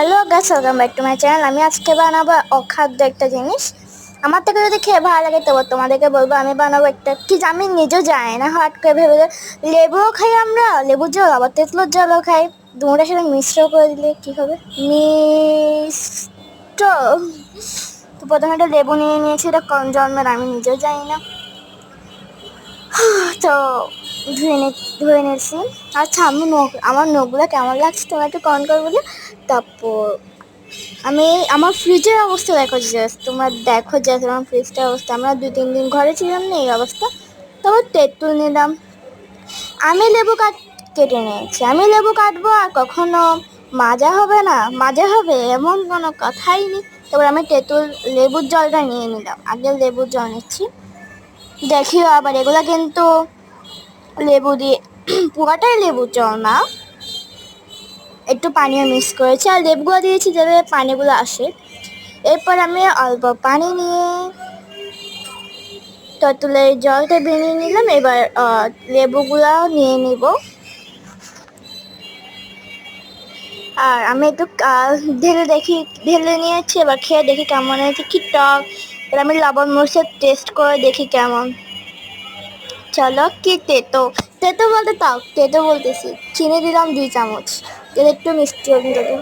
Hello guys, welcome back to my channel. আমি আজকে বানাবো অখাদ্য একটা জিনিস। আমার থেকে যদি খেয়ে ভালো লাগে তবে তোমাদেরকে বলবো আমি বানাবো একটা কি আমি নিজেও জানি না, হট করে ভেবে লেবুও খাই, আমরা লেবুর জল আবার তেঁতুলের জলও খাই। দুটোর সাথে মিশ্র করে দিলে কি হবে? মিষ্ট। তো প্রথমে একটা লেবু নিয়ে নিয়েছি, এটা কোন জন্মের আমি নিজেও জানি না। তো ধুয়ে নিয়েছি। আচ্ছা, আমার নখগুলো কেমন লাগছে তোমরা একটু কমেন্ট করে বলি। তারপর আমার ফ্রিজের অবস্থা দেখো, জাস্ট তোমরা দেখো, জাস্ট আমার ফ্রিজটার অবস্থা। আমরা 2-3 দিন ঘরে ছিলাম না, এই অবস্থা। তারপর তেঁতুল নিলাম। আমি কেটে নিয়েছি। আমি লেবু কাটবো আর কখনো মাজা হবে না, মাজা হবে এমন কোনো কথাই নেই। তারপর আমি লেবুর জলটা নিয়ে নিলাম। আগে লেবুর জল নিচ্ছি। দেখিও আবার এগুলা কিন্তু লেবু দিয়ে পুরাটাই লেবুর জল না, একটু পানিও মিক্স করেছি আর লেবুগুলো দিয়েছি যাতে পানিগুলো আসে। এরপর আমি অল্প পানি নিয়ে তেঁতুলের জলটা বেরিয়ে নিলাম। এবার লেবুগুলো নিয়ে নিব। আর আমি একটু ঢেলে নিয়েছি। এবার খেয়ে দেখি কেমন হয়েছে, কি টক। এবার আমি লবণ মরিচের টেস্ট করে দেখি কেমন। চলো, কি তেতো তেতো বলতে তাও তেতো বলতেছি। চিনি দিলাম 2 চামচ, এর একটু মিষ্টি দেবো,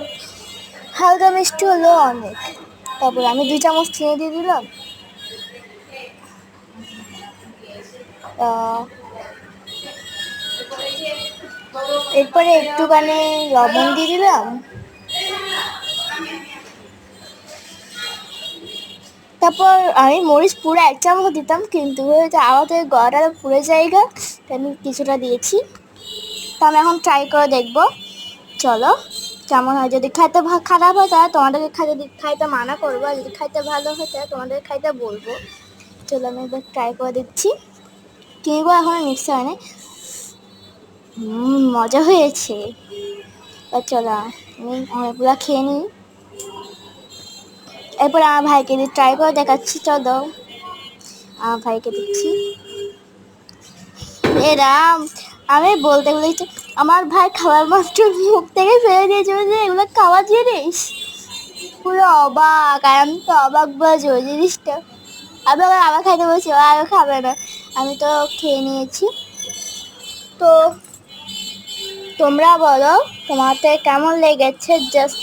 হালকা মিষ্টি হলো অনেক। তারপর আমি 2 চামচ চিনি দিয়ে দিলাম। এরপরে একটুখানি লবণ দিয়ে দিলাম। তারপর আমি মরিচ পুরো 1 চামচ দিতাম, কিন্তু আমাদের গলাটা পুরো জায়গা, আমি কিছুটা দিয়েছি। তো আমি এখন ট্রাই করে দেখবো, চলো কেমন হয়। যদি খাইতে খারাপ হয় তাহলে তোমাদেরকে খাইতে মানা করবো, আর যদি খাইতে ভালো হয় তাহলে তোমাদের খাইতে বলবো। চলো আমি এবার ট্রাই করে দিচ্ছি। কিনবো এখন মিক্স হয়নি। মজা হয়েছে। চলো আমি অনেকগুলো খেয়ে নিই। এরপর আমার ভাইকে দিয়ে ট্রাই করে দেখাচ্ছি। চলো আমার ভাইকে দিচ্ছি। এরাম আমি বলতে বলেছি, আমার ভাই খাবার মাত্র মুখ থেকে ফেলে দিয়েছে যে এগুলো খাওয়া জিনিস। পুরো অবাক, আর আমি তো অবাক বাজ ওই জিনিসটা। আমি আবার খাইতে বলছি, আরও খাবে না। আমি তো খেয়ে নিয়েছি। তো তোমরা বলো তোমাদের কেমন লেগেছে। জাস্ট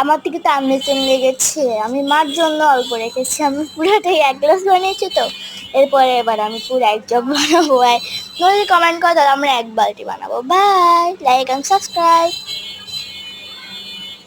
আমার থেকে তো আমলেচন লেগেছে। আমি মার জন্য অল্প রেখেছি, আমি পুরোটাই 1 গ্লাস বানিয়েছি। তো এবার আমি পুরো 1 জগ বানাবো। যদি কমেন্ট করো তাহলে আমরা 1 বালতি বানাবো। Bye, like and subscribe.